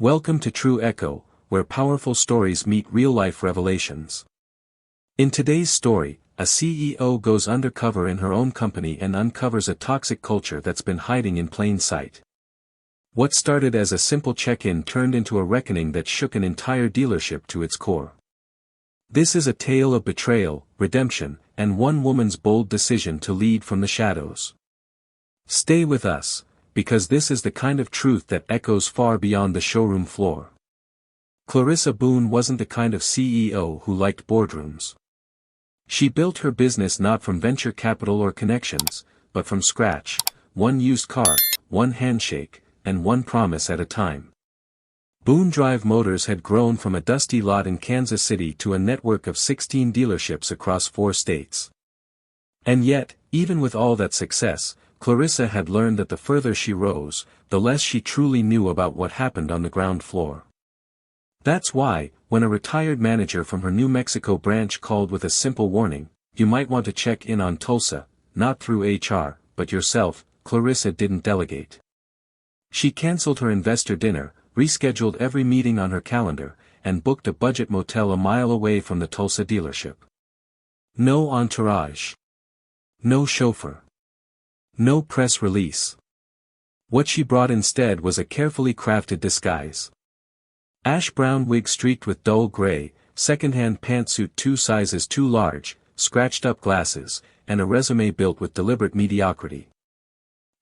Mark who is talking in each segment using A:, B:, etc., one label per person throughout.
A: Welcome to True Echo, where powerful stories meet real-life revelations. In today's story, a CEO goes undercover in her own company and uncovers a toxic culture that's been hiding in plain sight. What started as a simple check-in turned into a reckoning that shook an entire dealership to its core. This is a tale of betrayal, redemption, and one woman's bold decision to lead from the shadows. Stay with us, because this is the kind of truth that echoes far beyond the showroom floor. Clarissa Boon wasn't the kind of CEO who liked boardrooms. She built her business not from venture capital or connections, but from scratch, one used car, one handshake, and one promise at a time. Boon Drive Motors had grown from a dusty lot in Kansas City to a network of 16 dealerships across 4 states. And yet, even with all that success, Clarissa had learned that the further she rose, the less she truly knew about what happened on the ground floor. That's why, when a retired manager from her New Mexico branch called with a simple warning, "You might want to check in on Tulsa, not through HR, but yourself," Clarissa didn't delegate. She canceled her investor dinner, rescheduled every meeting on her calendar, and booked a budget motel a mile away from the Tulsa dealership. No entourage. No chauffeur. No press release. What she brought instead was a carefully crafted disguise. Ash brown wig streaked with dull gray, second-hand pantsuit 2 sizes too large, scratched-up glasses, and a resume built with deliberate mediocrity.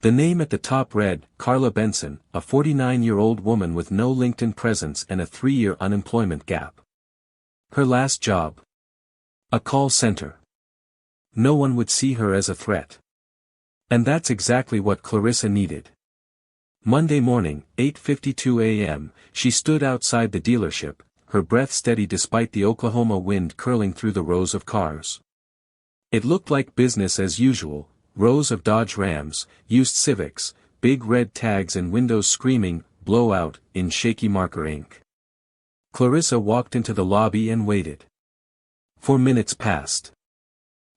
A: The name at the top read, Carla Benson, a 49-year-old woman with no LinkedIn presence and a 3-year unemployment gap. Her last job? A call center. No one would see her as a threat. And that's exactly what Clarissa needed. Monday morning, 8:52 a.m., she stood outside the dealership, her breath steady despite the Oklahoma wind curling through the rows of cars. It looked like business as usual, rows of Dodge Rams, used Civics, big red tags and windows screaming, "Blowout," in shaky marker ink. Clarissa walked into the lobby and waited. 4 minutes passed.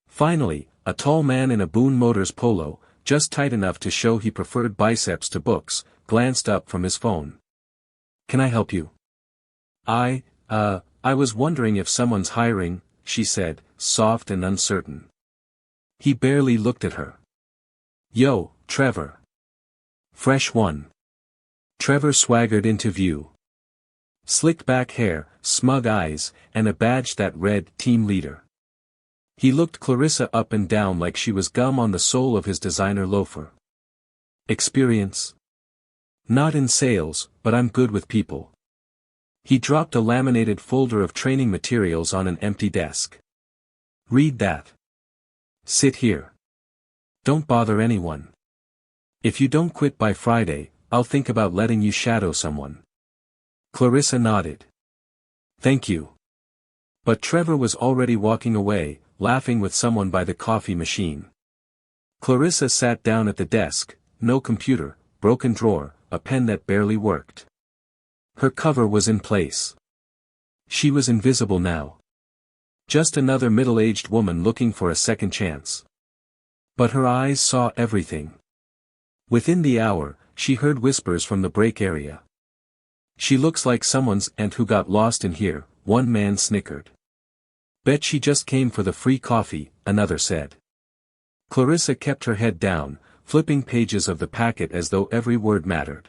A: Finally, a tall man in a Boon Motors polo, just tight enough to show he preferred biceps to books, glanced up from his phone. "Can I help you?" I was wondering if someone's hiring," she said, soft and uncertain. He barely looked at her. "Yo, Trevor." "Fresh one." Trevor swaggered into view. Slicked back hair, smug eyes, and a badge that read, "Team Leader." He looked Clarissa up and down like she was gum on the sole of his designer loafer. "Experience?" "Not in sales, but I'm good with people." He dropped a laminated folder of training materials on an empty desk. "Read that. Sit here. Don't bother anyone. If you don't quit by Friday, I'll think about letting you shadow someone." Clarissa nodded. "Thank you." But Trevor was already walking away, laughing with someone by the coffee machine. Clarissa sat down at the desk, no computer, broken drawer, a pen that barely worked. Her cover was in place. She was invisible now. Just another middle-aged woman looking for a second chance. But her eyes saw everything. Within the hour, she heard whispers from the break area. "She looks like someone's aunt who got lost in here," one man snickered. "Bet she just came for the free coffee," another said. Clarissa kept her head down, flipping pages of the packet as though every word mattered.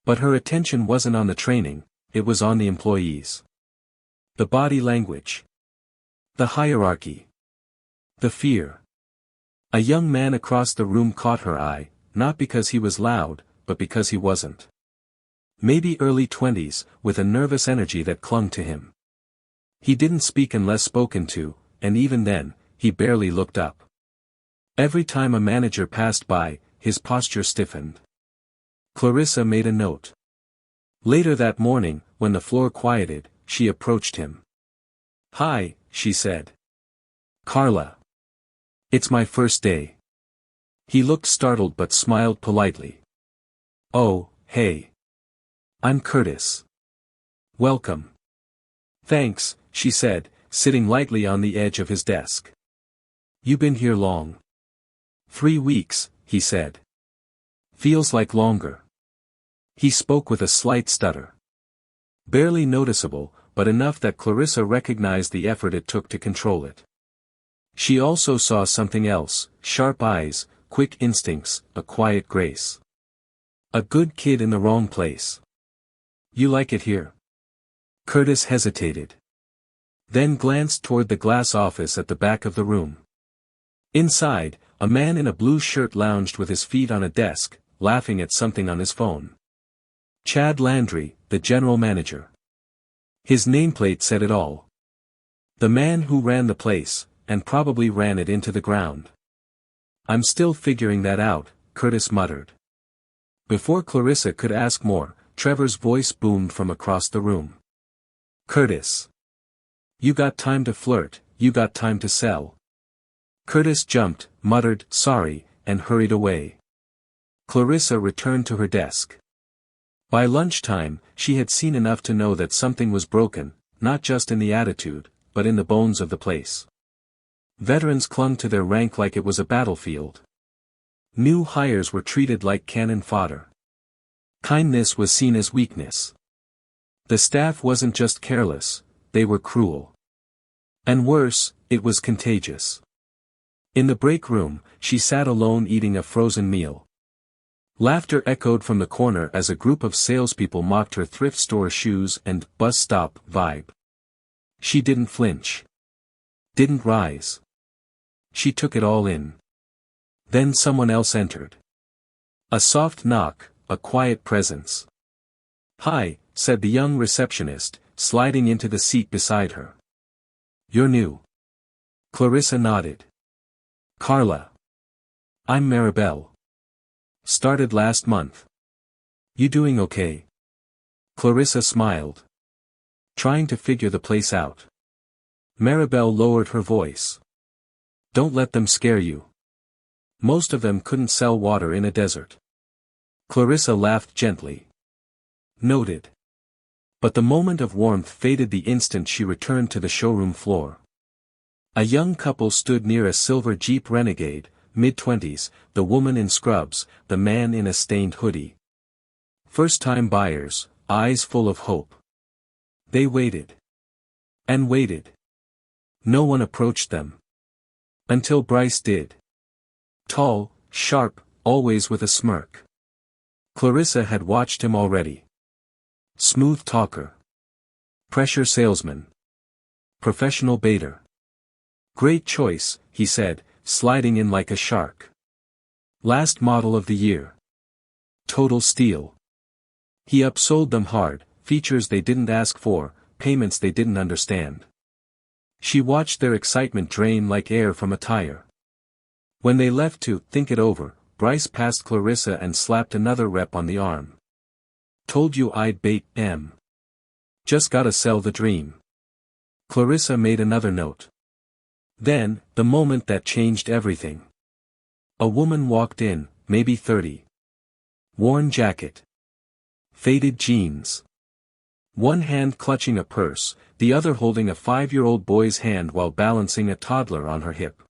A: But her attention wasn't on the training, it was on the employees. The body language. The hierarchy. The fear. A young man across the room caught her eye, not because he was loud, but because he wasn't. Maybe early 20s, with a nervous energy that clung to him. He didn't speak unless spoken to, and even then, he barely looked up. Every time a manager passed by, his posture stiffened. Clarissa made a note. Later that morning, when the floor quieted, she approached him. "Hi," she said. "Carla. It's my first day." He looked startled but smiled politely. "Oh, hey. I'm Curtis. Welcome." "Thanks," she said, sitting lightly on the edge of his desk. "You been here long?" 3 weeks, he said. "Feels like longer." He spoke with a slight stutter. Barely noticeable, but enough that Clarissa recognized the effort it took to control it. She also saw something else: sharp eyes, quick instincts, a quiet grace. A good kid in the wrong place. You like it here? Curtis hesitated. Then glanced toward the glass office at the back of the room. Inside, a man in a blue shirt lounged with his feet on a desk, laughing at something on his phone. Chad Landry, the general manager. His nameplate said it all. The man who ran the place, and probably ran it into the ground. I'm still figuring that out, Curtis muttered. Before Clarissa could ask more, Trevor's voice boomed from across the room. Curtis. You got time to flirt, you got time to sell. Curtis jumped, muttered, sorry, and hurried away. Clarissa returned to her desk. By lunchtime, she had seen enough to know that something was broken, not just in the attitude, but in the bones of the place. Veterans clung to their rank like it was a battlefield. New hires were treated like cannon fodder. Kindness was seen as weakness. The staff wasn't just careless, they were cruel. And worse, it was contagious. In the break room, she sat alone eating a frozen meal. Laughter echoed from the corner as a group of salespeople mocked her thrift store shoes and bus stop vibe. She didn't flinch. Didn't rise. She took it all in. Then someone else entered. A soft knock, a quiet presence. Hi, said the young receptionist, sliding into the seat beside her. You're new. Clarissa nodded. Carla. I'm Maribel. Started last month. You doing okay? Clarissa smiled. Trying to figure the place out. Maribel lowered her voice. Don't let them scare you. Most of them couldn't sell water in a desert. Clarissa laughed gently. Noted. But the moment of warmth faded the instant she returned to the showroom floor. A young couple stood near a silver Jeep Renegade, mid-20s, the woman in scrubs, the man in a stained hoodie. First-time buyers, eyes full of hope. They waited. And waited. No one approached them. Until Bryce did. Tall, sharp, always with a smirk. Clarissa had watched him already. Smooth talker. Pressure salesman. Professional baiter. Great choice, he said, sliding in like a shark. Last model of the year. Total steal. He upsold them hard, features they didn't ask for, payments they didn't understand. She watched their excitement drain like air from a tire. When they left to think it over, Bryce passed Clarissa and slapped another rep on the arm. Told you I'd bait em. Just gotta sell the dream. Clarissa made another note. Then, the moment that changed everything. A woman walked in, maybe 30. Worn jacket. Faded jeans. One hand clutching a purse, the other holding a 5-year-old boy's hand while balancing a toddler on her hip.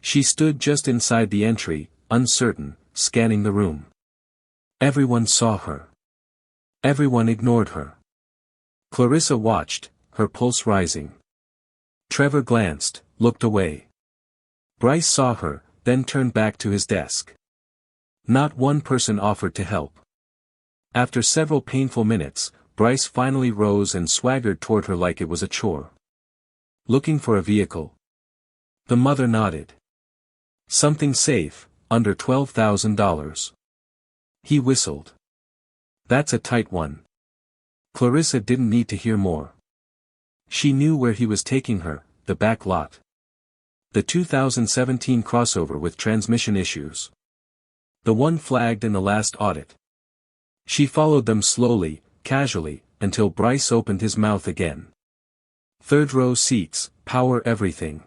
A: She stood just inside the entry, uncertain, scanning the room. Everyone saw her. Everyone ignored her. Clarissa watched, her pulse rising. Trevor glanced, looked away. Bryce saw her, then turned back to his desk. Not one person offered to help. After several painful minutes, Bryce finally rose and swaggered toward her like it was a chore. Looking for a vehicle? The mother nodded. Something safe, under $12,000. He whistled. That's a tight one. Clarissa didn't need to hear more. She knew where he was taking her, the back lot. The 2017 crossover with transmission issues. The one flagged in the last audit. She followed them slowly, casually, until Bryce opened his mouth again. Third row seats, power everything.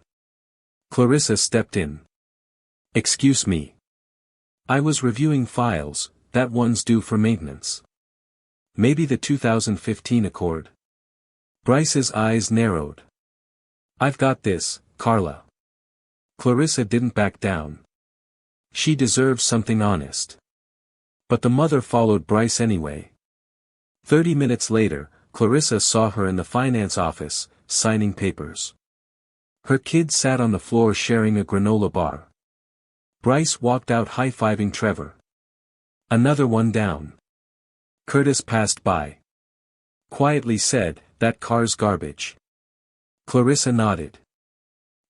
A: Clarissa stepped in. Excuse me. I was reviewing files, that one's due for maintenance. Maybe the 2015 Accord. Bryce's eyes narrowed. I've got this, Carla. Clarissa didn't back down. She deserves something honest. But the mother followed Bryce anyway. 30 minutes later, Clarissa saw her in the finance office, signing papers. Her kids sat on the floor sharing a granola bar. Bryce walked out high-fiving Trevor. Another one down. Curtis passed by. Quietly said, "That car's garbage." Clarissa nodded.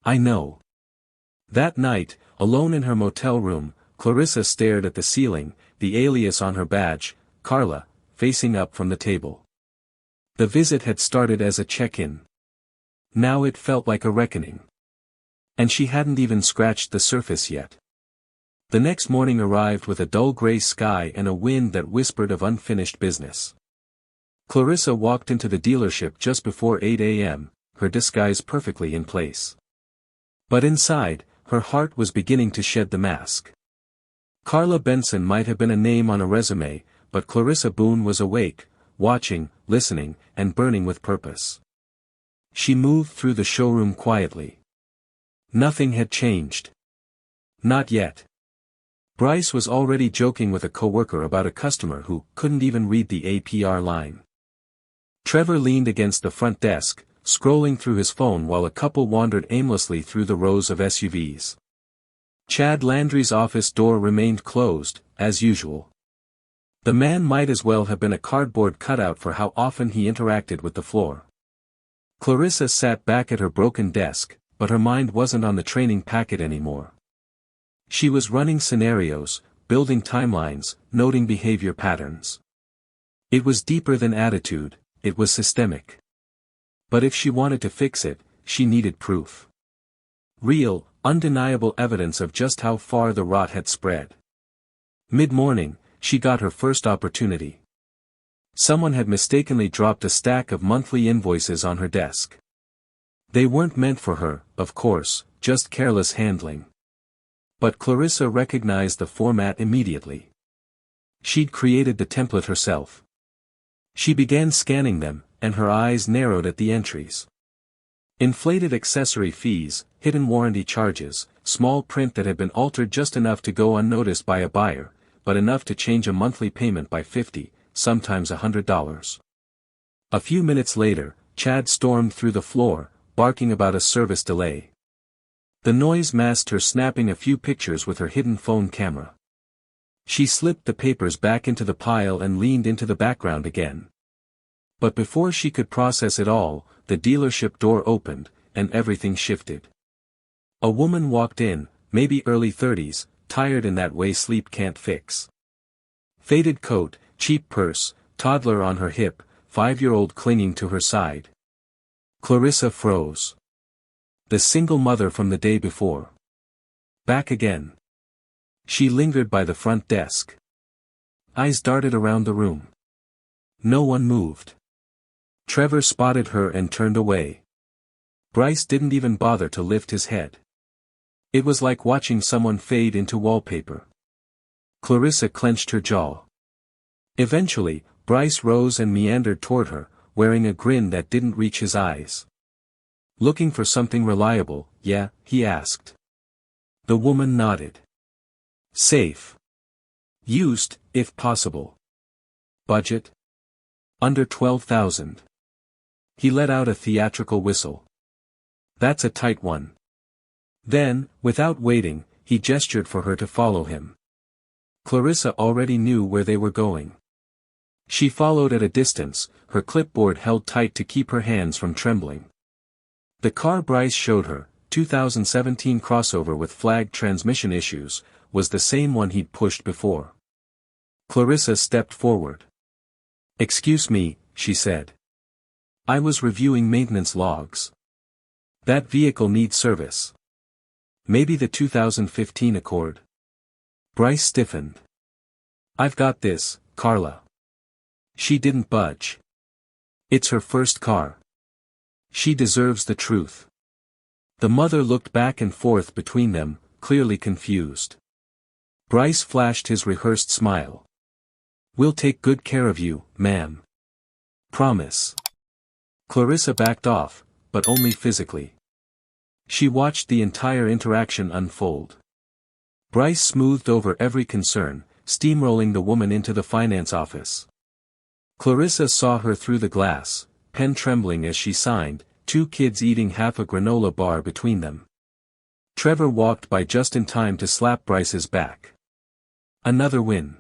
A: "I know." That night, alone in her motel room, Clarissa stared at the ceiling, the alias on her badge, Carla, facing up from the table. The visit had started as a check-in. Now it felt like a reckoning. And she hadn't even scratched the surface yet. The next morning arrived with a dull gray sky and a wind that whispered of unfinished business. Clarissa walked into the dealership just before 8 a.m., her disguise perfectly in place. But inside, her heart was beginning to shed the mask. Carla Benson might have been a name on a resume, but Clarissa Boon was awake, watching, listening, and burning with purpose. She moved through the showroom quietly. Nothing had changed. Not yet. Bryce was already joking with a coworker about a customer who couldn't even read the APR line. Trevor leaned against the front desk, scrolling through his phone while a couple wandered aimlessly through the rows of SUVs. Chad Landry's office door remained closed, as usual. The man might as well have been a cardboard cutout for how often he interacted with the floor. Clarissa sat back at her broken desk, but her mind wasn't on the training packet anymore. She was running scenarios, building timelines, noting behavior patterns. It was deeper than attitude, it was systemic. But if she wanted to fix it, she needed proof. Real, undeniable evidence of just how far the rot had spread. Mid-morning, she got her first opportunity. Someone had mistakenly dropped a stack of monthly invoices on her desk. They weren't meant for her, of course, just careless handling. But Clarissa recognized the format immediately. She'd created the template herself. She began scanning them, and her eyes narrowed at the entries. Inflated accessory fees, hidden warranty charges, small print that had been altered just enough to go unnoticed by a buyer, but enough to change a monthly payment by $50, sometimes $100. A few minutes later, Chad stormed through the floor, barking about a service delay. The noise masked her snapping a few pictures with her hidden phone camera. She slipped the papers back into the pile and leaned into the background again. But before she could process it all, the dealership door opened, and everything shifted. A woman walked in, maybe early 30s, tired in that way sleep can't fix. Faded coat, cheap purse, toddler on her hip, 5-year-old clinging to her side. Clarissa froze. The single mother from the day before. Back again. She lingered by the front desk. Eyes darted around the room. No one moved. Trevor spotted her and turned away. Bryce didn't even bother to lift his head. It was like watching someone fade into wallpaper. Clarissa clenched her jaw. Eventually, Bryce rose and meandered toward her, wearing a grin that didn't reach his eyes. "Looking for something reliable, yeah?" he asked. The woman nodded. "Safe. Used, if possible. Budget? Under 12,000. He let out a theatrical whistle. "That's a tight one." Then, without waiting, he gestured for her to follow him. Clarissa already knew where they were going. She followed at a distance, her clipboard held tight to keep her hands from trembling. The car Bryce showed her, 2017 crossover with flagged transmission issues, was the same one he'd pushed before. Clarissa stepped forward. "Excuse me," she said. "I was reviewing maintenance logs. That vehicle needs service. Maybe the 2015 Accord." Bryce stiffened. "I've got this, Carla." She didn't budge. It's her first car. She deserves the truth. The mother looked back and forth between them, clearly confused. Bryce flashed his rehearsed smile. "We'll take good care of you, ma'am. Promise." Clarissa backed off, but only physically. She watched the entire interaction unfold. Bryce smoothed over every concern, steamrolling the woman into the finance office. Clarissa saw her through the glass, pen trembling as she signed, two kids eating half a granola bar between them. Trevor walked by just in time to slap Bryce's back. Another win.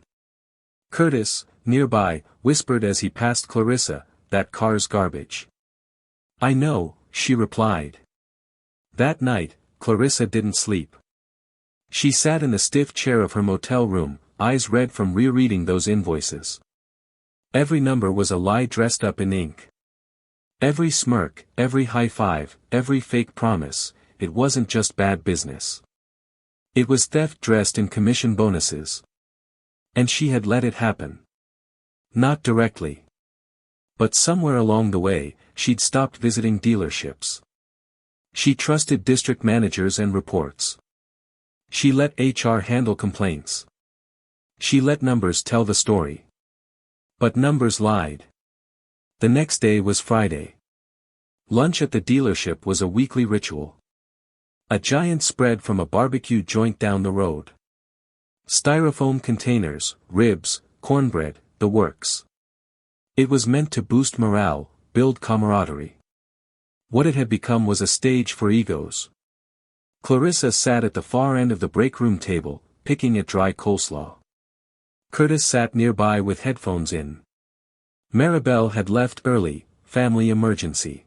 A: Curtis, nearby, whispered as he passed Clarissa, "That car's garbage." "I know," she replied. That night, Clarissa didn't sleep. She sat in the stiff chair of her motel room, eyes red from rereading those invoices. Every number was a lie dressed up in ink. Every smirk, every high five, every fake promise, it wasn't just bad business. It was theft dressed in commission bonuses. And she had let it happen. Not directly. But somewhere along the way, she'd stopped visiting dealerships. She trusted district managers and reports. She let HR handle complaints. She let numbers tell the story. But numbers lied. The next day was Friday. Lunch at the dealership was a weekly ritual. A giant spread from a barbecue joint down the road. Styrofoam containers, ribs, cornbread, the works. It was meant to boost morale, build camaraderie. What it had become was a stage for egos. Clarissa sat at the far end of the break room table, picking at dry coleslaw. Curtis sat nearby with headphones in. Maribel had left early, family emergency.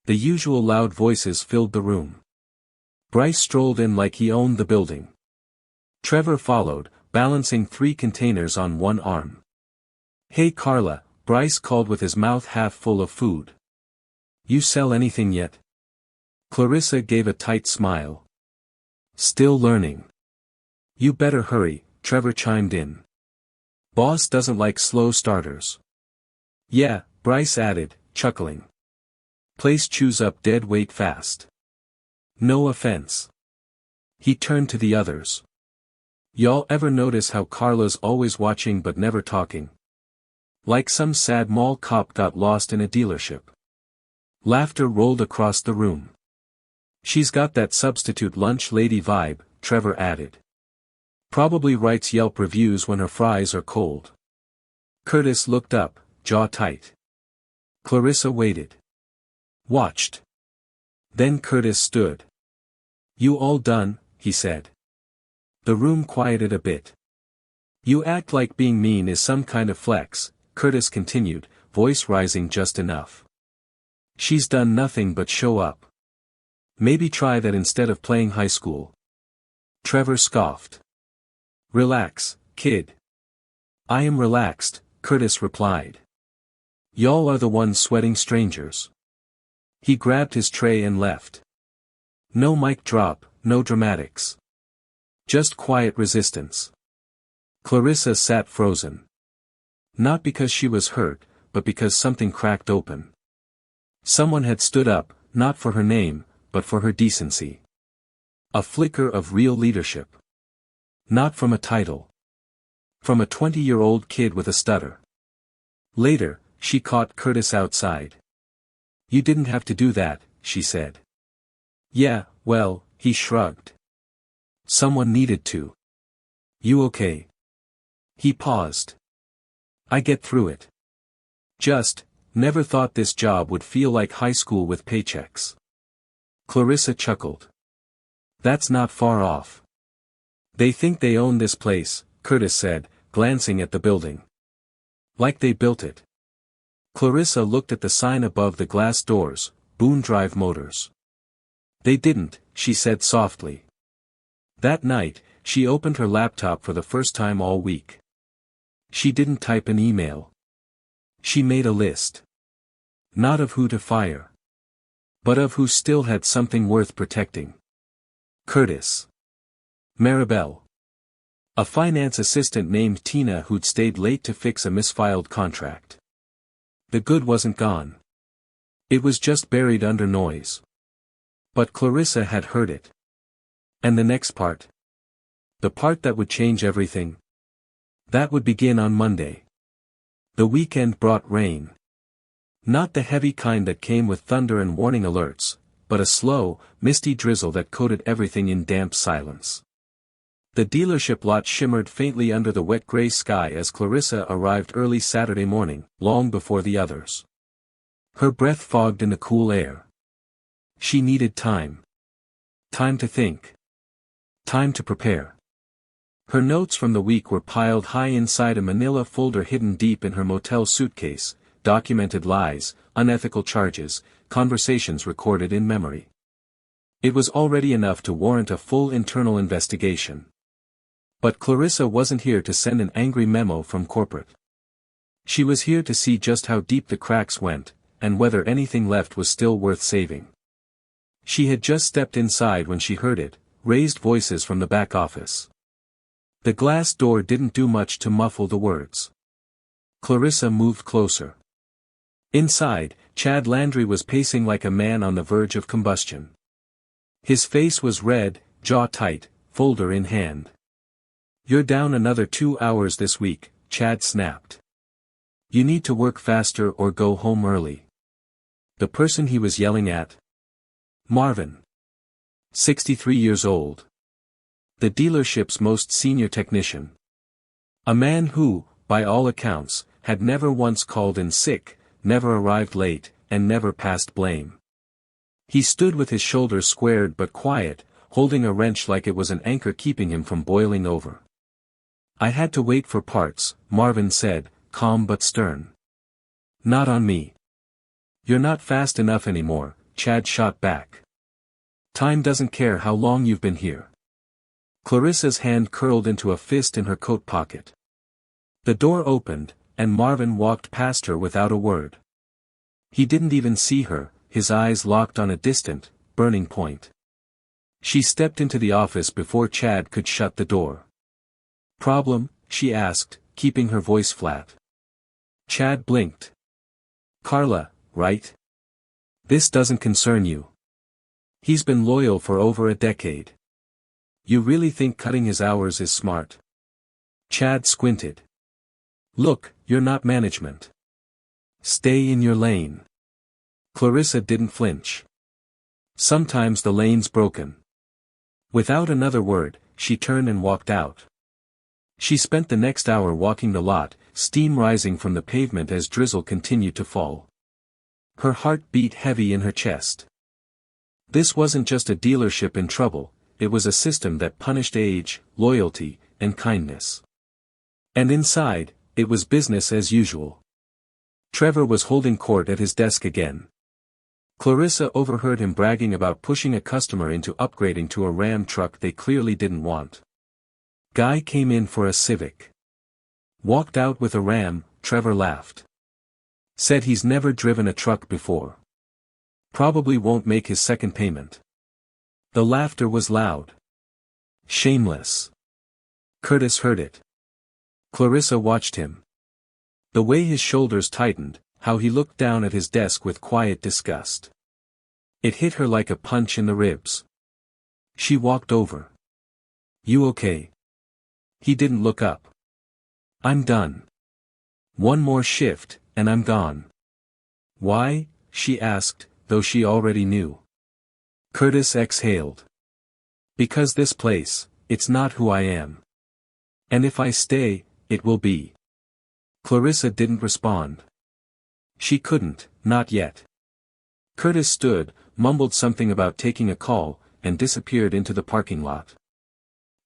A: The usual loud voices filled the room. Bryce strolled in like he owned the building. Trevor followed, balancing 3 containers on one arm. "Hey Carla," Bryce called with his mouth half full of food. "You sell anything yet?" Clarissa gave a tight smile. "Still learning." "You better hurry," Trevor chimed in. "Boss doesn't like slow starters." "Yeah," Bryce added, chuckling. "Place chews up dead weight fast." "No offense." He turned to the others. "Y'all ever notice how Carla's always watching but never talking? Like some sad mall cop got lost in a dealership." Laughter rolled across the room. "She's got that substitute lunch lady vibe," Trevor added. "Probably writes Yelp reviews when her fries are cold." Curtis looked up, jaw tight. Clarissa waited. Watched. Then Curtis stood. "You all done?" he said. The room quieted a bit. "You act like being mean is some kind of flex," Curtis continued, voice rising just enough. "She's done nothing but show up. Maybe try that instead of playing high school." Trevor scoffed. "Relax, kid." "I am relaxed," Curtis replied. "Y'all are the ones sweating strangers." He grabbed his tray and left. No mic drop, no dramatics. Just quiet resistance. Clarissa sat frozen. Not because she was hurt, but because something cracked open. Someone had stood up, not for her name, but for her decency. A flicker of real leadership. Not from a title. From a 20-year-old kid with a stutter. Later, she caught Curtis outside. "You didn't have to do that," she said. "Yeah, well," he shrugged. "Someone needed to." "You okay?" He paused. "I get through it. Just, never thought this job would feel like high school with paychecks." Clarissa chuckled. "That's not far off." "They think they own this place," Curtis said, glancing at the building. "Like they built it." Clarissa looked at the sign above the glass doors, Boon Drive Motors. "They didn't," she said softly. That night, she opened her laptop for the first time all week. She didn't type an email. She made a list. Not of who to fire. But of who still had something worth protecting. Curtis. Maribel. A finance assistant named Tina who'd stayed late to fix a misfiled contract. The good wasn't gone. It was just buried under noise. But Clarissa had heard it. And the next part? The part that would change everything? That would begin on Monday. The weekend brought rain. Not the heavy kind that came with thunder and warning alerts, but a slow, misty drizzle that coated everything in damp silence. The dealership lot shimmered faintly under the wet gray sky as Clarissa arrived early Saturday morning, long before the others. Her breath fogged in the cool air. She needed time. Time to think. Time to prepare. Her notes from the week were piled high inside a manila folder hidden deep in her motel suitcase, documented lies, unethical charges, conversations recorded in memory. It was already enough to warrant a full internal investigation. But Clarissa wasn't here to send an angry memo from corporate. She was here to see just how deep the cracks went, and whether anything left was still worth saving. She had just stepped inside when she heard it, raised voices from the back office. The glass door didn't do much to muffle the words. Clarissa moved closer. Inside, Chad Landry was pacing like a man on the verge of combustion. His face was red, jaw tight, folder in hand. "You're down another 2 hours this week," Chad snapped. "You need to work faster or go home early." The person he was yelling at? Marvin. 63 years old. The dealership's most senior technician. A man who, by all accounts, had never once called in sick, never arrived late, and never passed blame. He stood with his shoulders squared but quiet, holding a wrench like it was an anchor keeping him from boiling over. "I had to wait for parts," Marvin said, calm but stern. "Not on me." "You're not fast enough anymore," Chad shot back. "Time doesn't care how long you've been here." Clarissa's hand curled into a fist in her coat pocket. The door opened, and Marvin walked past her without a word. He didn't even see her, his eyes locked on a distant, burning point. She stepped into the office before Chad could shut the door. "Problem?" she asked, keeping her voice flat. Chad blinked. "Carla, right? This doesn't concern you. He's been loyal for over a decade. You really think cutting his hours is smart?" Chad squinted. "Look, you're not management. Stay in your lane." Clarissa didn't flinch. "Sometimes the lane's broken." Without another word, she turned and walked out. She spent the next hour walking the lot, steam rising from the pavement as drizzle continued to fall. Her heart beat heavy in her chest. This wasn't just a dealership in trouble, it was a system that punished age, loyalty, and kindness. And inside, it was business as usual. Trevor was holding court at his desk again. Clarissa overheard him bragging about pushing a customer into upgrading to a Ram truck they clearly didn't want. Guy came in for a Civic. Walked out with a Ram, Trevor laughed. Said he's never driven a truck before. Probably won't make his second payment. The laughter was loud. Shameless. Curtis heard it. Clarissa watched him. The way his shoulders tightened, how he looked down at his desk with quiet disgust. It hit her like a punch in the ribs. She walked over. "You okay?" He didn't look up. "I'm done. One more shift, and I'm gone." "Why?" she asked, though she already knew. Curtis exhaled. "Because this place, it's not who I am. And if I stay, it will be." Clarissa didn't respond. She couldn't, not yet. Curtis stood, mumbled something about taking a call, and disappeared into the parking lot.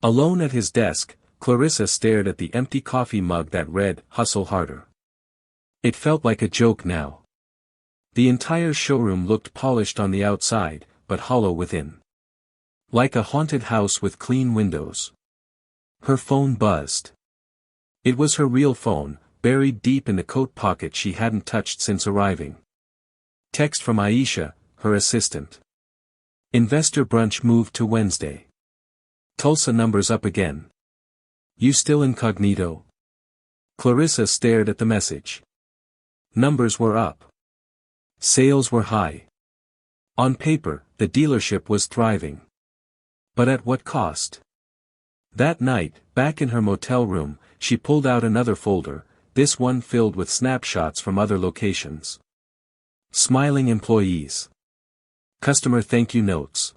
A: Alone at his desk, Clarissa stared at the empty coffee mug that read, "Hustle Harder." It felt like a joke now. The entire showroom looked polished on the outside, but hollow within. Like a haunted house with clean windows. Her phone buzzed. It was her real phone, buried deep in the coat pocket she hadn't touched since arriving. Text from Aisha, her assistant. "Investor brunch moved to Wednesday. Tulsa numbers up again. You still incognito?" Clarissa stared at the message. Numbers were up. Sales were high. On paper, the dealership was thriving. But at what cost? That night, back in her motel room, she pulled out another folder, this one filled with snapshots from other locations. Smiling employees. Customer thank you notes.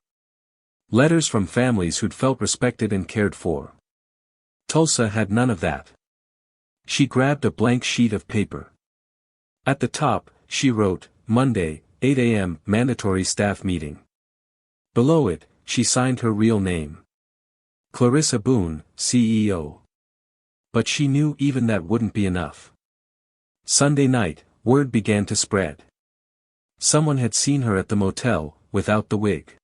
A: Letters from families who'd felt respected and cared for. Tulsa had none of that. She grabbed a blank sheet of paper. At the top, she wrote, Monday, 8 a.m. mandatory staff meeting. Below it, she signed her real name. Clarissa Boon, CEO. But she knew even that wouldn't be enough. Sunday night, word began to spread. Someone had seen her at the motel, without the wig.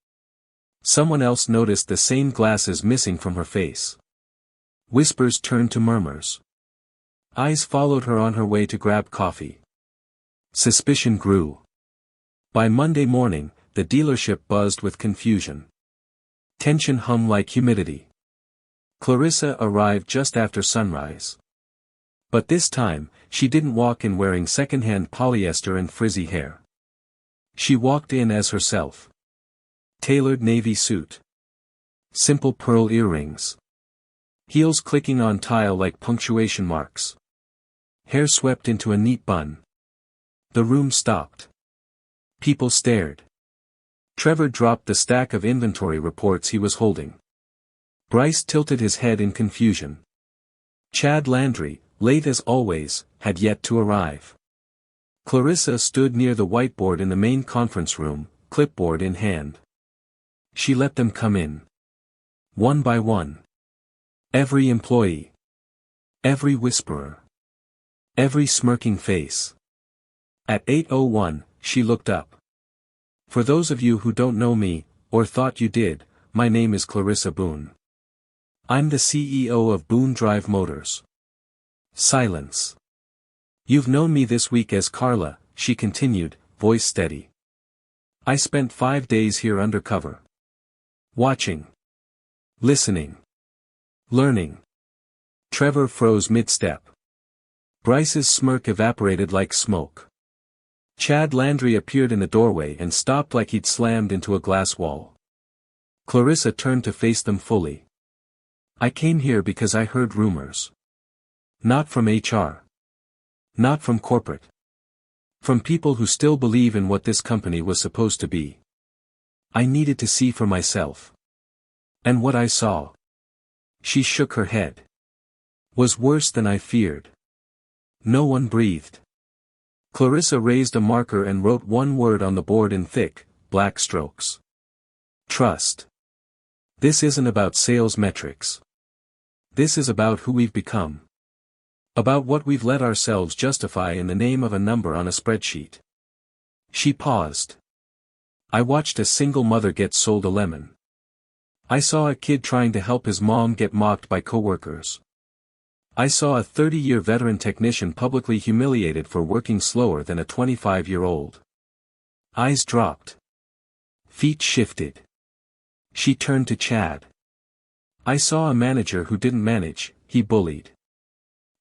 A: Someone else noticed the same glasses missing from her face. Whispers turned to murmurs. Eyes followed her on her way to grab coffee. Suspicion grew. By Monday morning, the dealership buzzed with confusion. Tension hung like humidity. Clarissa arrived just after sunrise. But this time, she didn't walk in wearing second-hand polyester and frizzy hair. She walked in as herself. Tailored navy suit. Simple pearl earrings. Heels clicking on tile like punctuation marks. Hair swept into a neat bun. The room stopped. People stared. Trevor dropped the stack of inventory reports he was holding. Bryce tilted his head in confusion. Chad Landry, late as always, had yet to arrive. Clarissa stood near the whiteboard in the main conference room, clipboard in hand. She let them come in. One by one. Every employee. Every whisperer. Every smirking face. At 8:01, she looked up. For those of you who don't know me, or thought you did, my name is Clarissa Boon. I'm the CEO of Boon Drive Motors. Silence. You've known me this week as Carla, she continued, voice steady. I spent 5 days here undercover. Watching. Listening. Learning. Trevor froze mid-step. Bryce's smirk evaporated like smoke. Chad Landry appeared in the doorway and stopped like he'd slammed into a glass wall. Clarissa turned to face them fully. I came here because I heard rumors. Not from HR. Not from corporate. From people who still believe in what this company was supposed to be. I needed to see for myself. And what I saw. She shook her head. Was worse than I feared. No one breathed. Clarissa raised a marker and wrote one word on the board in thick, black strokes. Trust. This isn't about sales metrics. This is about who we've become. About what we've let ourselves justify in the name of a number on a spreadsheet. She paused. I watched a single mother get sold a lemon. I saw a kid trying to help his mom get mocked by coworkers. I saw a 30-year veteran technician publicly humiliated for working slower than a 25-year-old. Eyes dropped. Feet shifted. She turned to Chad. I saw a manager who didn't manage, he bullied.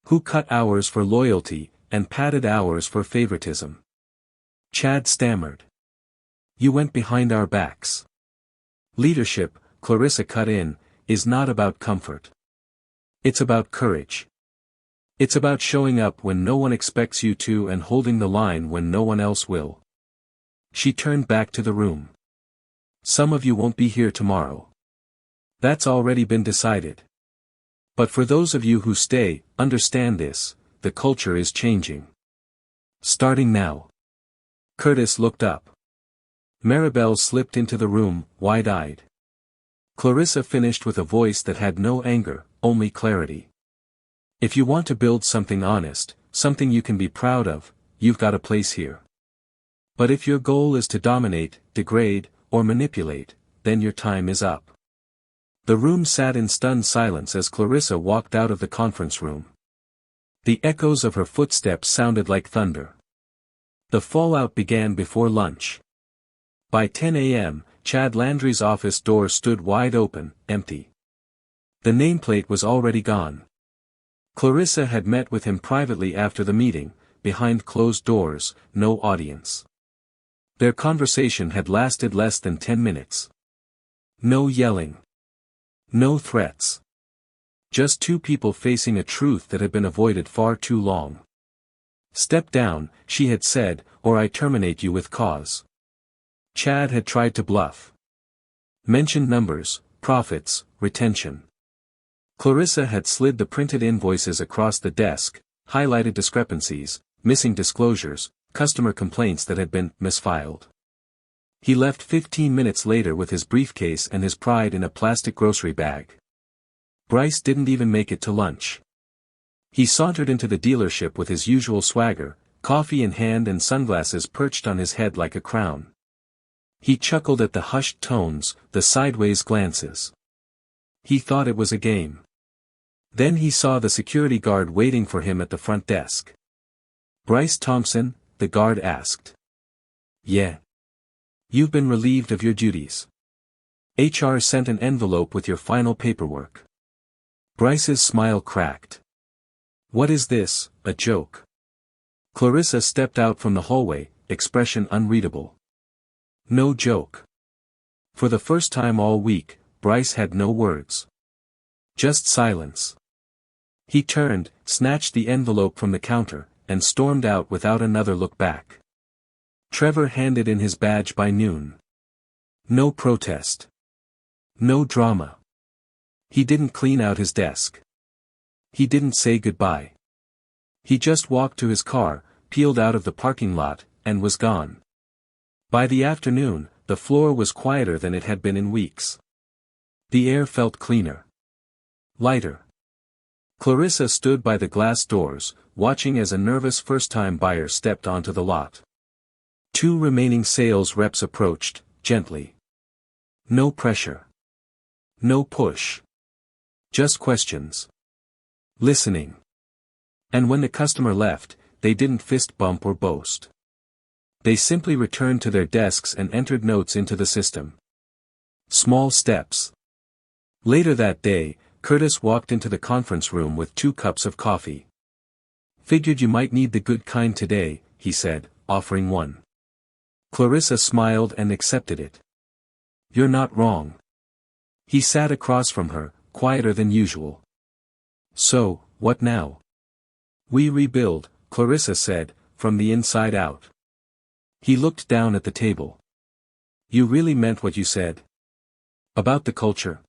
A: Who cut hours for loyalty, and padded hours for favoritism. Chad stammered. You went behind our backs. Leadership, Clarissa cut in, is not about comfort. It's about courage. It's about showing up when no one expects you to and holding the line when no one else will. She turned back to the room. Some of you won't be here tomorrow. That's already been decided. But for those of you who stay, understand this, the culture is changing. Starting now. Curtis looked up. Maribel slipped into the room, wide-eyed. Clarissa finished with a voice that had no anger, only clarity. If you want to build something honest, something you can be proud of, you've got a place here. But if your goal is to dominate, degrade, or manipulate, then your time is up. The room sat in stunned silence as Clarissa walked out of the conference room. The echoes of her footsteps sounded like thunder. The fallout began before lunch. By 10 a.m., Chad Landry's office door stood wide open, empty. The nameplate was already gone. Clarissa had met with him privately after the meeting, behind closed doors, no audience. Their conversation had lasted less than 10 minutes. No yelling. No threats. Just two people facing a truth that had been avoided far too long. Step down, she had said, or I terminate you with cause. Chad had tried to bluff. Mention numbers, profits, retention. Clarissa had slid the printed invoices across the desk, highlighted discrepancies, missing disclosures, customer complaints that had been misfiled. He left 15 minutes later with his briefcase and his pride in a plastic grocery bag. Bryce didn't even make it to lunch. He sauntered into the dealership with his usual swagger, coffee in hand and sunglasses perched on his head like a crown. He chuckled at the hushed tones, the sideways glances. He thought it was a game. Then he saw the security guard waiting for him at the front desk. "Bryce Thompson?" the guard asked. "Yeah. You've been relieved of your duties. HR sent an envelope with your final paperwork." Bryce's smile cracked. "What is this, a joke?" Clarissa stepped out from the hallway, expression unreadable. "No joke." For the first time all week, Bryce had no words. Just silence. He turned, snatched the envelope from the counter, and stormed out without another look back. Trevor handed in his badge by noon. No protest. No drama. He didn't clean out his desk. He didn't say goodbye. He just walked to his car, peeled out of the parking lot, and was gone. By the afternoon, the floor was quieter than it had been in weeks. The air felt cleaner. Lighter. Clarissa stood by the glass doors, watching as a nervous first-time buyer stepped onto the lot. 2 remaining sales reps approached, gently. No pressure. No push. Just questions. Listening. And when the customer left, they didn't fist bump or boast. They simply returned to their desks and entered notes into the system. Small steps. Later that day, Curtis walked into the conference room with 2 cups of coffee. "Figured you might need the good kind today," he said, offering one. Clarissa smiled and accepted it. "You're not wrong." He sat across from her, quieter than usual. "So, what now?" "We rebuild," Clarissa said, "from the inside out." He looked down at the table. "You really meant what you said? About the culture?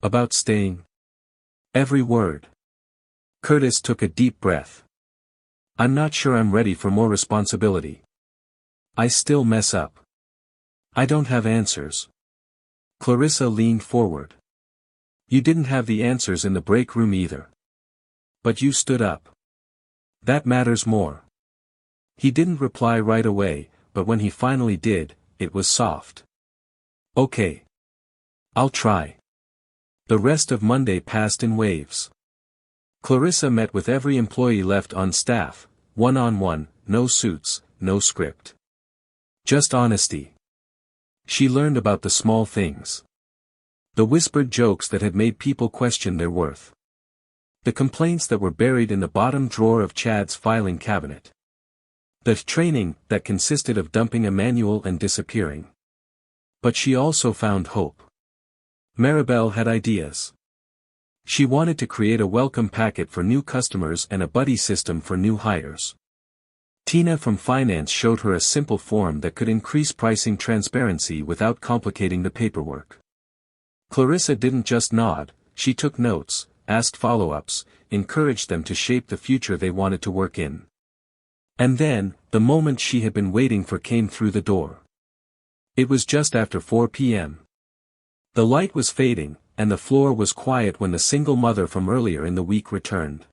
A: About staying?" "Every word." Curtis took a deep breath. "I'm not sure I'm ready for more responsibility. I still mess up. I don't have answers." Clarissa leaned forward. "You didn't have the answers in the break room either. But you stood up. That matters more." He didn't reply right away, but when he finally did, it was soft. "Okay. I'll try." The rest of Monday passed in waves. Clarissa met with every employee left on staff, one-on-one, no suits, no script. Just honesty. She learned about the small things. The whispered jokes that had made people question their worth. The complaints that were buried in the bottom drawer of Chad's filing cabinet. The training that consisted of dumping a manual and disappearing. But she also found hope. Maribel had ideas. She wanted to create a welcome packet for new customers and a buddy system for new hires. Tina from finance showed her a simple form that could increase pricing transparency without complicating the paperwork. Clarissa didn't just nod, she took notes, asked follow-ups, encouraged them to shape the future they wanted to work in. And then, the moment she had been waiting for came through the door. It was just after 4 p.m. The light was fading, and the floor was quiet when the single mother from earlier in the week returned.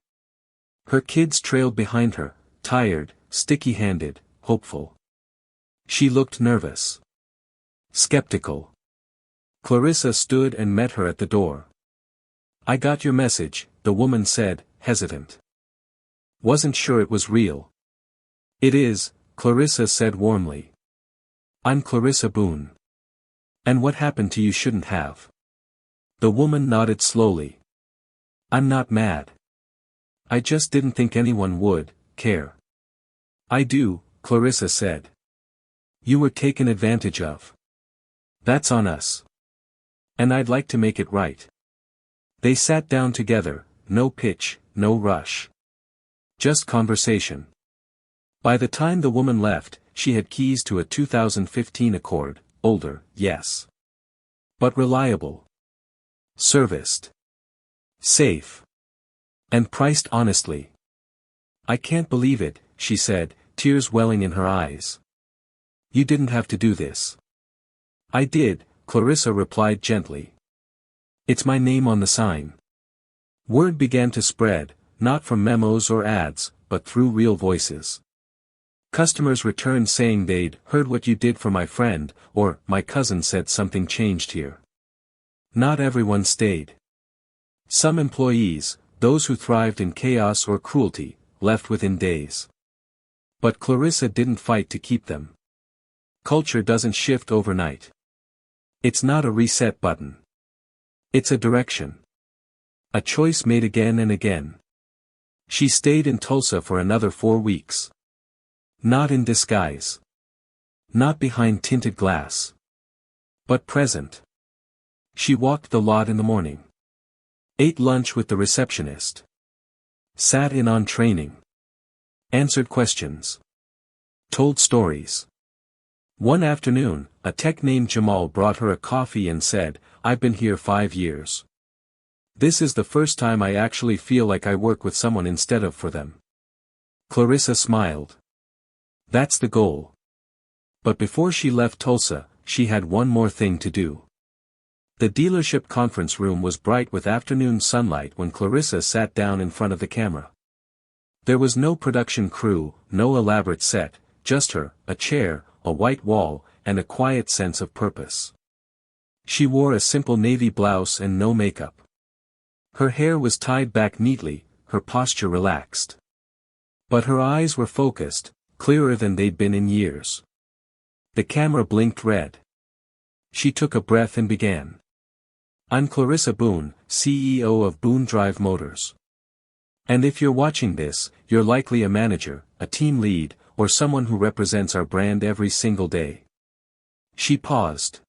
A: Her kids trailed behind her, tired, sticky-handed, hopeful. She looked nervous. Skeptical. Clarissa stood and met her at the door. "I got your message," the woman said, hesitant. "Wasn't sure it was real." "It is," Clarissa said warmly. "I'm Clarissa Boon. And what happened to you shouldn't have." The woman nodded slowly. "I'm not mad. I just didn't think anyone would care." "I do," Clarissa said. "You were taken advantage of. That's on us. And I'd like to make it right." They sat down together, no pitch, no rush. Just conversation. By the time the woman left, she had keys to a 2015 Accord, older, yes. But reliable. Serviced. safe, and priced honestly. "I can't believe it," she said, tears welling in her eyes. "You didn't have to do this." "I did," Clarissa replied gently. "It's my name on the sign." Word began to spread, not from memos or ads, but through real voices. Customers returned saying they'd heard what you did for my friend, or my cousin said something changed here. Not everyone stayed. Some employees, those who thrived in chaos or cruelty, left within days. But Clarissa didn't fight to keep them. Culture doesn't shift overnight. It's not a reset button. It's a direction. A choice made again and again. She stayed in Tulsa for another 4 weeks. Not in disguise. Not behind tinted glass. But present. She walked the lot in the morning. Ate lunch with the receptionist. Sat in on training. Answered questions. Told stories. One afternoon, a tech named Jamal brought her a coffee and said, "I've been here 5 years. This is the first time I actually feel like I work with someone instead of for them." Clarissa smiled. That's the goal. But before she left Tulsa, she had one more thing to do. The dealership conference room was bright with afternoon sunlight when Clarissa sat down in front of the camera. There was no production crew, no elaborate set, just her, a chair, a white wall, and a quiet sense of purpose. She wore a simple navy blouse and no makeup. Her hair was tied back neatly, her posture relaxed. But her eyes were focused, clearer than they'd been in years. The camera blinked red. She took a breath and began. "I'm Clarissa Boon, CEO of Boon Drive Motors. And if you're watching this, you're likely a manager, a team lead, or someone who represents our brand every single day." She paused.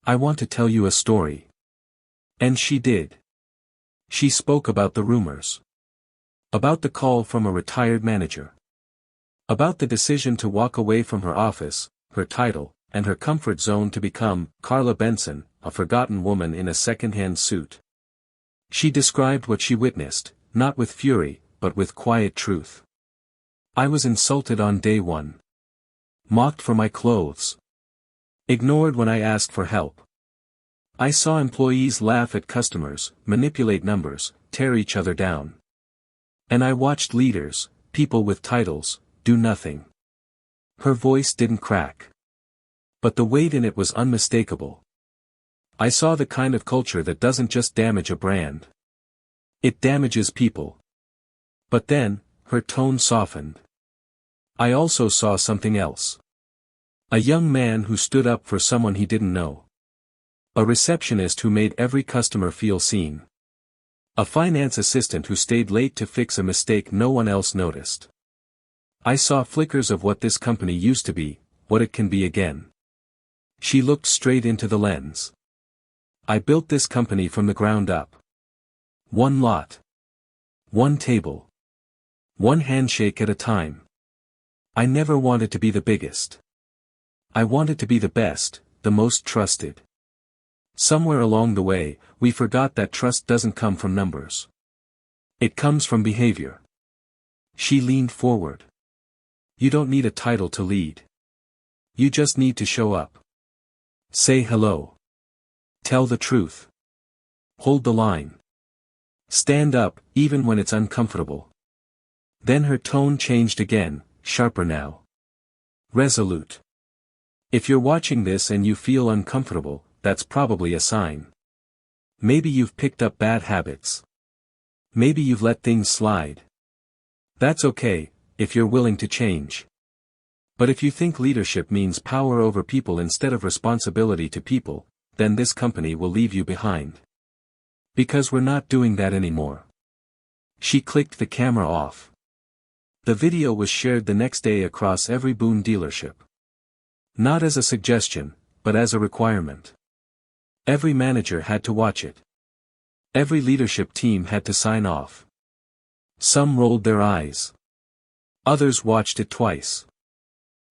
A: "I want to tell you a story." And she did. She spoke about the rumors. About the call from a retired manager. About the decision to walk away from her office, her title, and her comfort zone to become Carla Benson, a forgotten woman in a second-hand suit. She described what she witnessed, not with fury, but with quiet truth. "I was insulted on day one. Mocked for my clothes. Ignored when I asked for help. I saw employees laugh at customers, manipulate numbers, tear each other down. And I watched leaders, people with titles, do nothing." Her voice didn't crack. But the weight in it was unmistakable. "I saw the kind of culture that doesn't just damage a brand. It damages people." But then, her tone softened. "I also saw something else. A young man who stood up for someone he didn't know. A receptionist who made every customer feel seen. A finance assistant who stayed late to fix a mistake no one else noticed. I saw flickers of what this company used to be, what it can be again." She looked straight into the lens. "I built this company from the ground up. One lot. One table. One handshake at a time. I never wanted to be the biggest. I wanted to be the best, the most trusted. Somewhere along the way, we forgot that trust doesn't come from numbers. It comes from behavior." She leaned forward. "You don't need a title to lead. You just need to show up. Say hello. Tell the truth. Hold the line. Stand up, even when it's uncomfortable." Then her tone changed again, sharper now. Resolute. "If you're watching this and you feel uncomfortable, that's probably a sign. Maybe you've picked up bad habits. Maybe you've let things slide. That's okay, if you're willing to change. But if you think leadership means power over people instead of responsibility to people, then this company will leave you behind. Because we're not doing that anymore." She clicked the camera off. The video was shared the next day across every Boon dealership. Not as a suggestion, but as a requirement. Every manager had to watch it. Every leadership team had to sign off. Some rolled their eyes. Others watched it twice.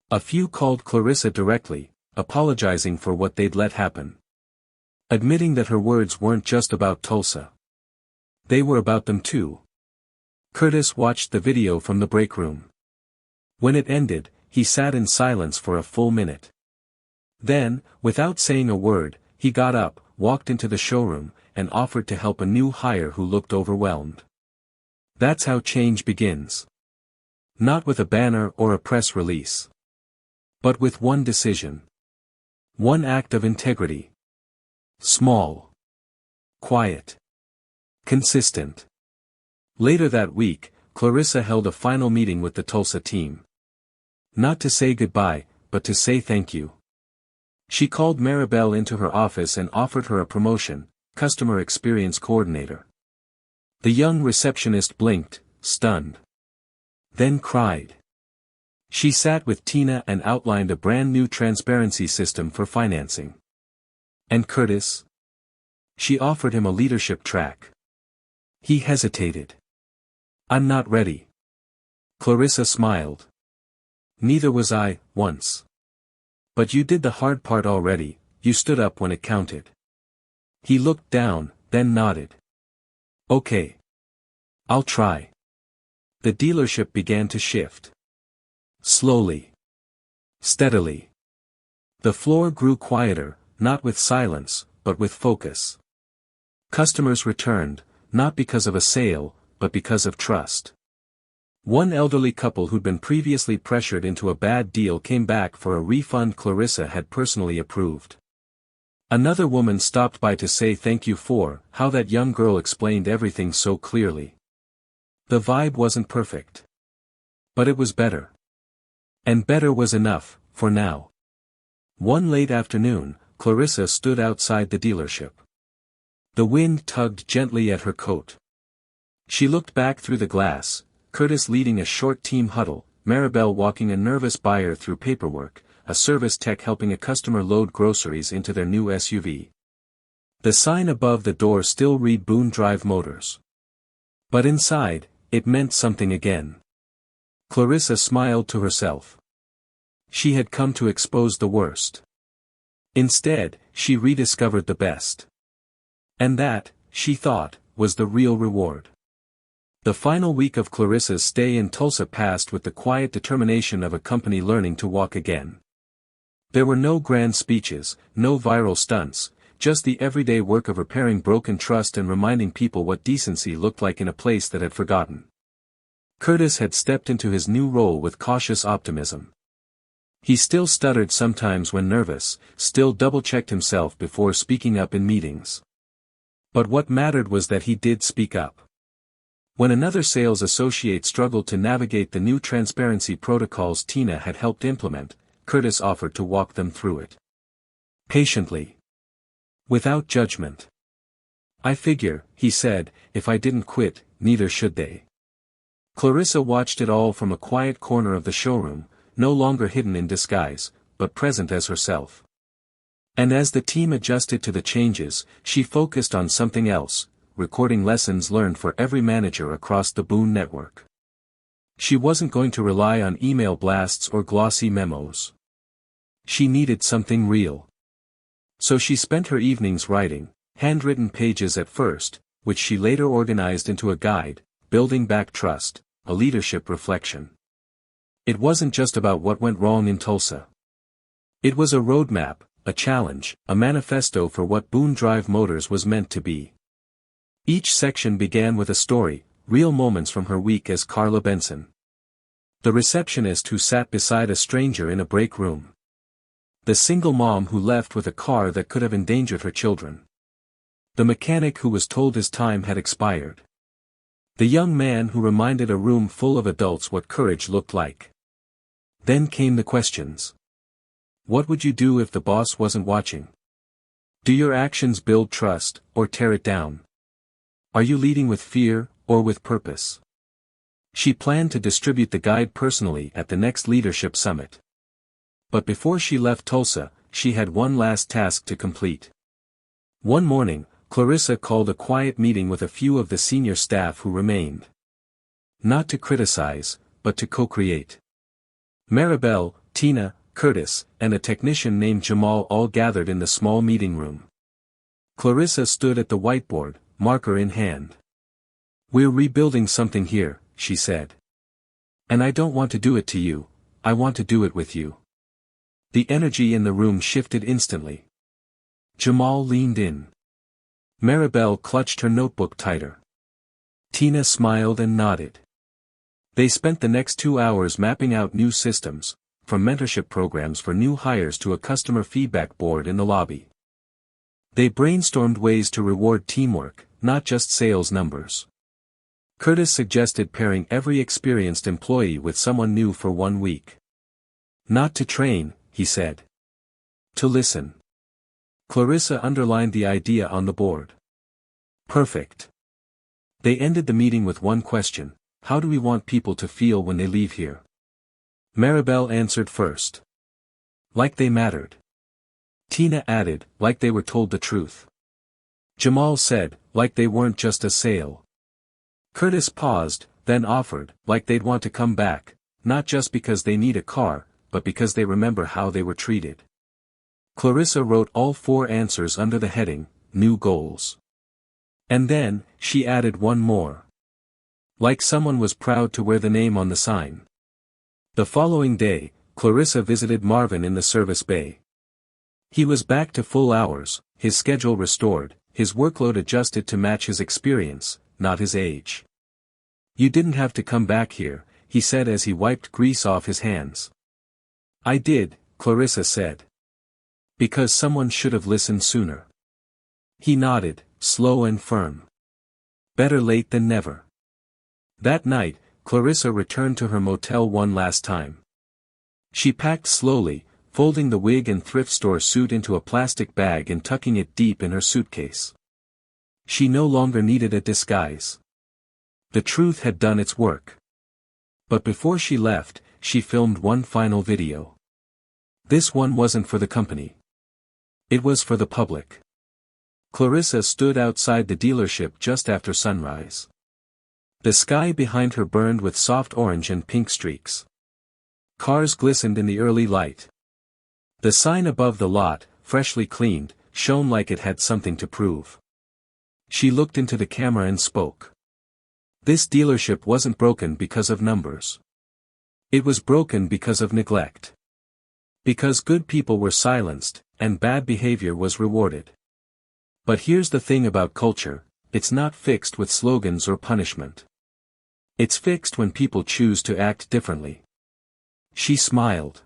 A: A few called Clarissa directly, apologizing for what they'd let happen. Admitting that her words weren't just about Tulsa. They were about them too. Curtis watched the video from the break room. When it ended, he sat in silence for a full minute. Then, without saying a word, he got up, walked into the showroom, and offered to help a new hire who looked overwhelmed. That's how change begins. Not with a banner or a press release. But with one decision. One act of integrity. Small. Quiet. Consistent. Later that week, Clarissa held a final meeting with the Tulsa team. Not to say goodbye, but to say thank you. She called Maribel into her office and offered her a promotion, Customer Experience Coordinator. The young receptionist blinked, stunned. Then cried. She sat with Tina and outlined a brand new transparency system for financing. And Curtis? She offered him a leadership track. He hesitated. I'm not ready. Clarissa smiled. Neither was I, once. But you did the hard part already, you stood up when it counted. He looked down, then nodded. Okay. I'll try. The dealership began to shift. Slowly. Steadily. The floor grew quieter, not with silence, but with focus. Customers returned, not because of a sale, but because of trust. One elderly couple who'd been previously pressured into a bad deal came back for a refund Clarissa had personally approved. Another woman stopped by to say thank you for how that young girl explained everything so clearly. The vibe wasn't perfect. But it was better. And better was enough, for now. One late afternoon, Clarissa stood outside the dealership. The wind tugged gently at her coat. She looked back through the glass, Curtis leading a short team huddle, Maribel walking a nervous buyer through paperwork, a service tech helping a customer load groceries into their new SUV. The sign above the door still read Boon Drive Motors. But inside, it meant something again. Clarissa smiled to herself. She had come to expose the worst. Instead, she rediscovered the best. And that, she thought, was the real reward. The final week of Clarissa's stay in Tulsa passed with the quiet determination of a company learning to walk again. There were no grand speeches, no viral stunts, just the everyday work of repairing broken trust and reminding people what decency looked like in a place that had forgotten. Curtis had stepped into his new role with cautious optimism. He still stuttered sometimes when nervous, still double-checked himself before speaking up in meetings. But what mattered was that he did speak up. When another sales associate struggled to navigate the new transparency protocols Tina had helped implement, Curtis offered to walk them through it. Patiently. Without judgment. I figure, he said, if I didn't quit, neither should they. Clarissa watched it all from a quiet corner of the showroom, no longer hidden in disguise, but present as herself. And as the team adjusted to the changes, she focused on something else, recording lessons learned for every manager across the Boon network. She wasn't going to rely on email blasts or glossy memos. She needed something real. So she spent her evenings writing, handwritten pages at first, which she later organized into a guide, Building Back Trust, a leadership reflection. It wasn't just about what went wrong in Tulsa. It was a roadmap, a challenge, a manifesto for what Boon Drive Motors was meant to be. Each section began with a story, real moments from her week as Carla Benson. The receptionist who sat beside a stranger in a break room. The single mom who left with a car that could have endangered her children. The mechanic who was told his time had expired. The young man who reminded a room full of adults what courage looked like. Then came the questions. What would you do if the boss wasn't watching? Do your actions build trust, or tear it down? Are you leading with fear, or with purpose? She planned to distribute the guide personally at the next leadership summit. But before she left Tulsa, she had one last task to complete. One morning, Clarissa called a quiet meeting with a few of the senior staff who remained. Not to criticize, but to co-create. Maribel, Tina, Curtis, and a technician named Jamal all gathered in the small meeting room. Clarissa stood at the whiteboard, marker in hand. We're rebuilding something here, she said. And I don't want to do it to you, I want to do it with you. The energy in the room shifted instantly. Jamal leaned in. Maribel clutched her notebook tighter. Tina smiled and nodded. They spent the next 2 hours mapping out new systems, from mentorship programs for new hires to a customer feedback board in the lobby. They brainstormed ways to reward teamwork, not just sales numbers. Curtis suggested pairing every experienced employee with someone new for 1 week. Not to train, he said. To listen. Clarissa underlined the idea on the board. Perfect. They ended the meeting with one question: how do we want people to feel when they leave here? Maribel answered first. Like they mattered. Tina added, like they were told the truth. Jamal said, like they weren't just a sale. Curtis paused, then offered, like they'd want to come back, not just because they need a car, but because they remember how they were treated. Clarissa wrote all 4 answers under the heading, New Goals. And then, she added one more. Like someone was proud to wear the name on the sign. The following day, Clarissa visited Marvin in the service bay. He was back to full hours, his schedule restored, his workload adjusted to match his experience, not his age. You didn't have to come back here, he said as he wiped grease off his hands. I did, Clarissa said. Because someone should have listened sooner. He nodded, slow and firm. Better late than never. That night, Clarissa returned to her motel one last time. She packed slowly, folding the wig and thrift store suit into a plastic bag and tucking it deep in her suitcase. She no longer needed a disguise. The truth had done its work. But before she left, she filmed one final video. This one wasn't for the company. It was for the public. Clarissa stood outside the dealership just after sunrise. The sky behind her burned with soft orange and pink streaks. Cars glistened in the early light. The sign above the lot, freshly cleaned, shone like it had something to prove. She looked into the camera and spoke. This dealership wasn't broken because of numbers. It was broken because of neglect. Because good people were silenced, and bad behavior was rewarded. But here's the thing about culture, it's not fixed with slogans or punishment. It's fixed when people choose to act differently. She smiled.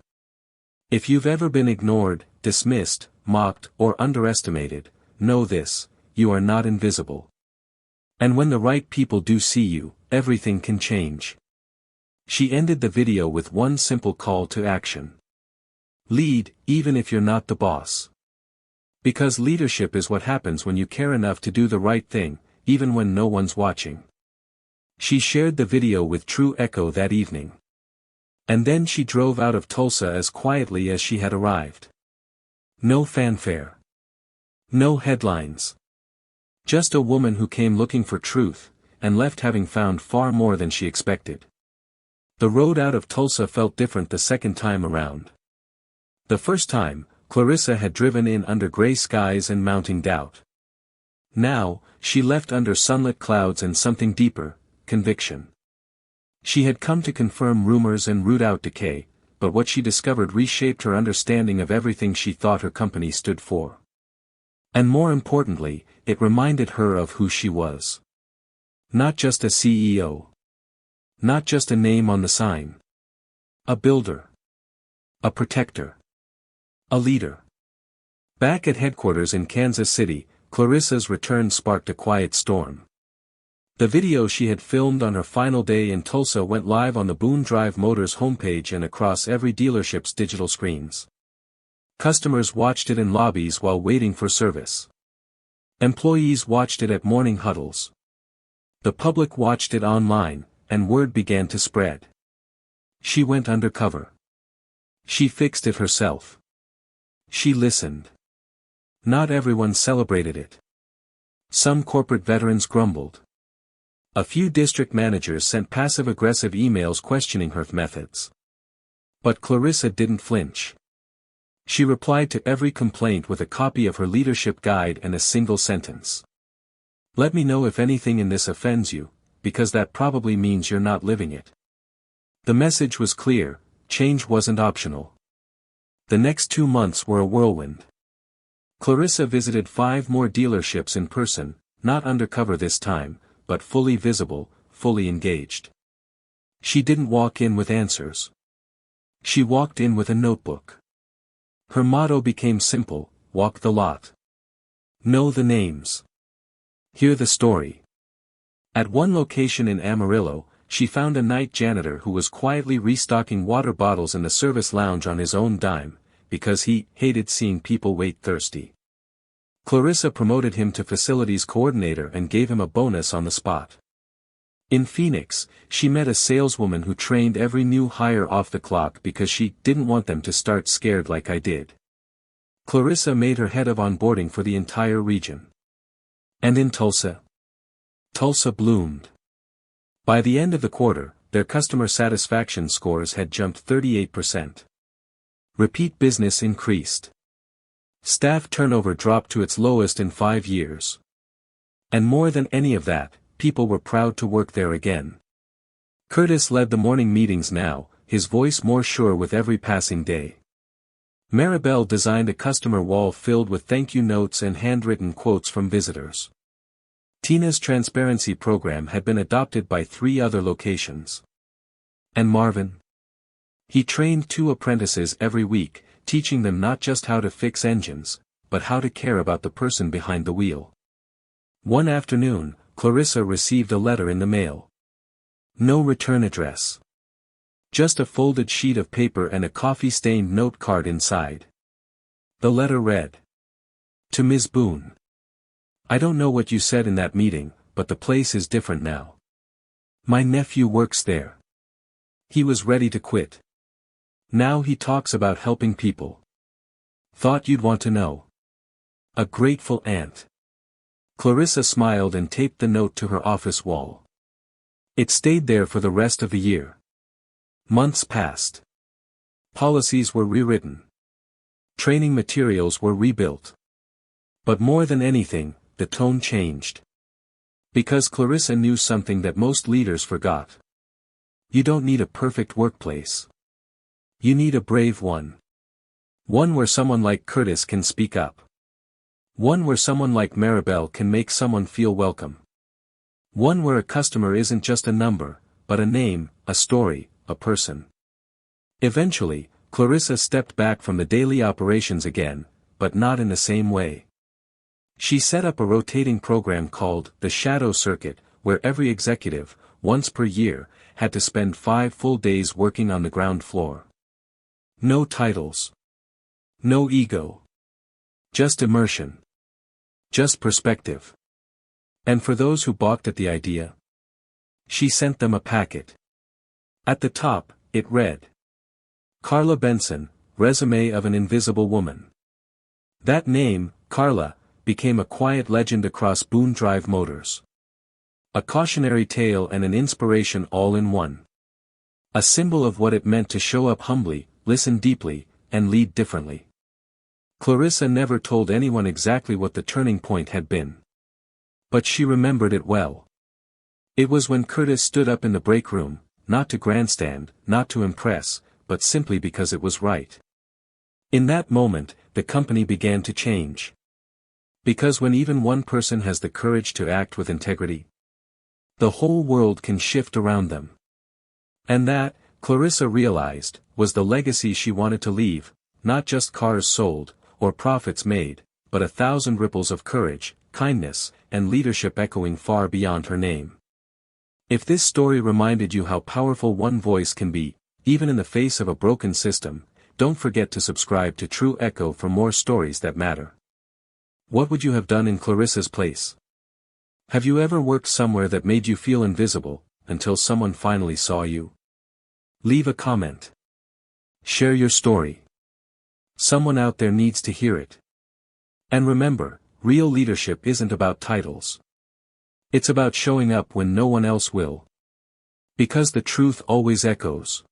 A: If you've ever been ignored, dismissed, mocked, or underestimated, know this, you are not invisible. And when the right people do see you, everything can change. She ended the video with one simple call to action. Lead, even if you're not the boss. Because leadership is what happens when you care enough to do the right thing, even when no one's watching. She shared the video with True Echo that evening. And then she drove out of Tulsa as quietly as she had arrived. No fanfare. No headlines. Just a woman who came looking for truth, and left having found far more than she expected. The road out of Tulsa felt different the second time around. The first time, Clarissa had driven in under gray skies and mounting doubt. Now, she left under sunlit clouds and something deeper, conviction. She had come to confirm rumors and root out decay, but what she discovered reshaped her understanding of everything she thought her company stood for. And more importantly, it reminded her of who she was. Not just a CEO. Not just a name on the sign. A builder. A protector. A leader. Back at headquarters in Kansas City, Clarissa's return sparked a quiet storm. The video she had filmed on her final day in Tulsa went live on the Boon Drive Motors homepage and across every dealership's digital screens. Customers watched it in lobbies while waiting for service. Employees watched it at morning huddles. The public watched it online, and word began to spread. She went undercover. She fixed it herself. She listened. Not everyone celebrated it. Some corporate veterans grumbled. A few district managers sent passive-aggressive emails questioning her methods. But Clarissa didn't flinch. She replied to every complaint with a copy of her leadership guide and a single sentence. Let me know if anything in this offends you, because that probably means you're not living it. The message was clear: change wasn't optional. The next 2 months were a whirlwind. Clarissa visited 5 more dealerships in person, not undercover this time, but fully visible, fully engaged. She didn't walk in with answers. She walked in with a notebook. Her motto became simple: walk the lot. Know the names. Hear the story. At one location in Amarillo, she found a night janitor who was quietly restocking water bottles in the service lounge on his own dime, because he hated seeing people wait thirsty. Clarissa promoted him to facilities coordinator and gave him a bonus on the spot. In Phoenix, she met a saleswoman who trained every new hire off the clock because she didn't want them to start scared like I did. Clarissa made her head of onboarding for the entire region. And in Tulsa bloomed. By the end of the quarter, their customer satisfaction scores had jumped 38%. Repeat business increased. Staff turnover dropped to its lowest in 5 years. And more than any of that, people were proud to work there again. Curtis led the morning meetings now, his voice more sure with every passing day. Maribel designed a customer wall filled with thank you notes and handwritten quotes from visitors. Tina's transparency program had been adopted by 3 other locations. And Marvin? He trained 2 apprentices every week, teaching them not just how to fix engines, but how to care about the person behind the wheel. One afternoon, Clarissa received a letter in the mail. No return address. Just a folded sheet of paper and a coffee-stained note card inside. The letter read: To Ms. Boon. I don't know what you said in that meeting, but the place is different now. My nephew works there. He was ready to quit. Now he talks about helping people. Thought you'd want to know. A grateful aunt. Clarissa smiled and taped the note to her office wall. It stayed there for the rest of the year. Months passed. Policies were rewritten. Training materials were rebuilt. But more than anything, the tone changed. Because Clarissa knew something that most leaders forgot. You don't need a perfect workplace. You need a brave one. One where someone like Curtis can speak up. One where someone like Maribel can make someone feel welcome. One where a customer isn't just a number, but a name, a story, a person. Eventually, Clarissa stepped back from the daily operations again, but not in the same way. She set up a rotating program called the Shadow Circuit, where every executive, once per year, had to spend 5 full days working on the ground floor. No titles. No ego. Just immersion. Just perspective. And for those who balked at the idea, she sent them a packet. At the top, it read: Carla Benson, Resume of an Invisible Woman. That name, Carla, became a quiet legend across Boone Drive Motors. A cautionary tale and an inspiration all in one. A symbol of what it meant to show up humbly, listen deeply, and lead differently. Clarissa never told anyone exactly what the turning point had been. But she remembered it well. It was when Curtis stood up in the break room, not to grandstand, not to impress, but simply because it was right. In that moment, the company began to change. Because when even one person has the courage to act with integrity, the whole world can shift around them. And that, Clarissa realized, was the legacy she wanted to leave, not just cars sold, or profits made, but 1,000 ripples of courage, kindness, and leadership echoing far beyond her name. If this story reminded you how powerful one voice can be, even in the face of a broken system, don't forget to subscribe to True Echo for more stories that matter. What would you have done in Clarissa's place? Have you ever worked somewhere that made you feel invisible, until someone finally saw you? Leave a comment. Share your story. Someone out there needs to hear it. And remember, real leadership isn't about titles. It's about showing up when no one else will. Because the truth always echoes.